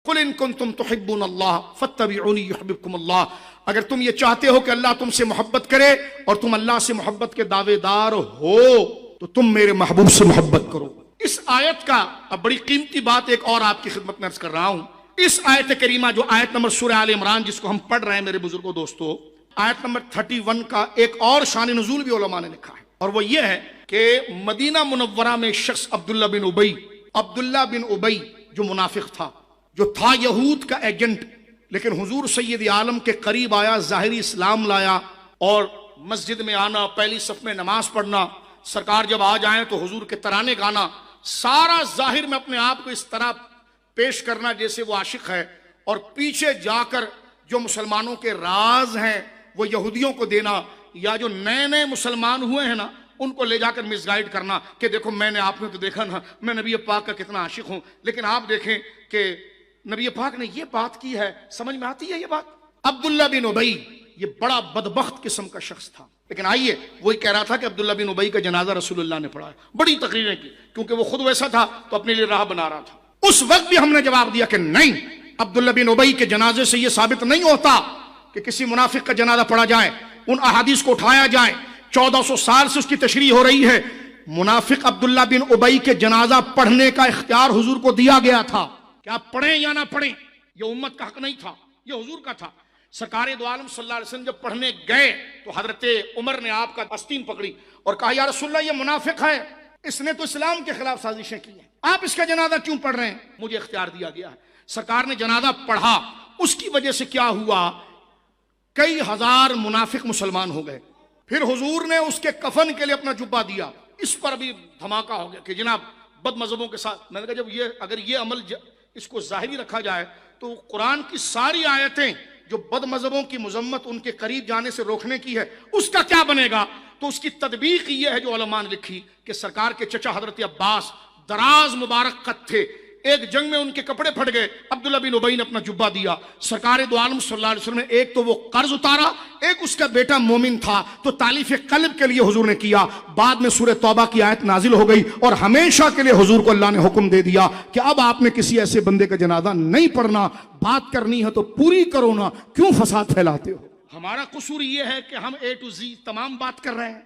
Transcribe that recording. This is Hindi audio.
कुल इन कुंतुम तुहिब्बून अल्लाह फत्तबिऊनी युहिब्बुकुम अल्लाह, अगर तुम ये चाहते हो कि अल्लाह तुमसे मोहब्बत करे और तुम अल्लाह से मोहब्बत के दावेदार हो तो तुम मेरे महबूब से मोहब्बत करो। इस आयत का अब बड़ी कीमती बात एक और आपकी खिदमत में अर्ज कर रहा हूं। इस आयत करीमा जो आयत नंबर सूरह आल इमरान जिसको हम पढ़ रहे हैं मेरे बुजुर्गों दोस्तों, आयत नंबर 31 का एक और शान नुज़ूल भी उलमा ने लिखा है, और वो ये है कि मदीना मुनव्वरा में शख्स अब्दुल्ला बिन उबई जो मुनाफिक था, जो था यहूद का एजेंट, लेकिन हुजूर सैयद आलम के करीब आया, ज़ाहिरी इस्लाम लाया और मस्जिद में आना, पहली सफ में नमाज पढ़ना, सरकार जब आ जाए तो हुजूर के तराने गाना, सारा जाहिर में अपने आप को इस तरह पेश करना जैसे वो आशिक है, और पीछे जाकर जो मुसलमानों के राज हैं वो यहूदियों को देना, या जो नए नए मुसलमान हुए हैं ना उनको ले जाकर मिसगाइड करना कि देखो मैंने आपने तो देखा ना मैं नबी पाक का कितना आशिक हूं, लेकिन आप देखें कि नबी पाक ने ये बात की है, समझ में आती है ये बात। अब्दुल्ला बिन उबई ये बड़ा बदबख्त किस्म का शख्स था, लेकिन आइए वही कह रहा था कि अब्दुल्ला बिन उबई का जनाजा रसूलुल्लाह ने पढ़ा है, बड़ी तकरीरें की, क्योंकि वो खुद वैसा था तो अपने लिए राह बना रहा था। उस वक्त भी हमने जवाब दिया कि नहीं, अब्दुल्ला बिन उबई के जनाजे से यह साबित नहीं होता कि किसी मुनाफिक का जनाजा पढ़ा जाए, उन अहादीस को उठाया जाए, 1400 साल से उसकी तशरीह हो रही है। मुनाफिक अब्दुल्ला बिन उबई के जनाजा पढ़ने का इख्तियार हुजूर को दिया गया था, क्या पढ़ें या ना पढ़ें, यह उम्मत का हक नहीं था, यह हुजूर का था। सरकार दो आलम सल्लल्लाहु अलैहि वसल्लम जब पढ़ने गए तो हजरत उमर ने आपका आस्तीन पकड़ी और कहा या रसूलल्लाह ये मुनाफिक है, इसने तो इस्लाम के खिलाफ साजिशें की हैं, आप इसका जनाजा क्यों पढ़ रहे हैं? मुझे इख्तियार दिया गया है। सरकार ने जनाजा पढ़ा, उसकी वजह से क्या हुआ, कई हजार मुनाफिक मुसलमान हो गए। फिर हुजूर ने उसके कफन के लिए अपना जुब्बा दिया, इस पर भी धमाका हो गया कि जनाब बदमजहबों के साथ। मैंने कहा जब ये अगर ये अमल इसको जाहिरी रखा जाए तो कुरान की सारी आयतें जो बदमजहबों की मजम्मत उनके करीब जाने से रोकने की है उसका क्या बनेगा? तो उसकी तदबीक ये है जो उलमा ने लिखी कि सरकार के चचा हजरत अब्बास दराज मुबारक कद थे, एक जंग में उनके कपड़े फट गए, अब्दुल्ला बिन उबई ने अपना जुब्बा दिया, सरकार दो आलम सल्लल्लाहु अलैहि वसल्लम ने एक तो वो कर्ज उतारा, एक उसका बेटा मोमिन था तो तालीफ कल्ब के लिए हुजूर ने किया। बाद में सूरह तौबा की आयत नाजिल हो गई और हमेशा के लिए हुजूर को अल्लाह ने हुक्म दे दिया कि अब आपने किसी ऐसे बंदे का जनाजा नहीं पढ़ना, बात करनी है तो पूरी करो ना, क्यों फसाद फैलाते हो? हमारा कसूर ये है कि हम A to Z तमाम बात कर रहे हैं।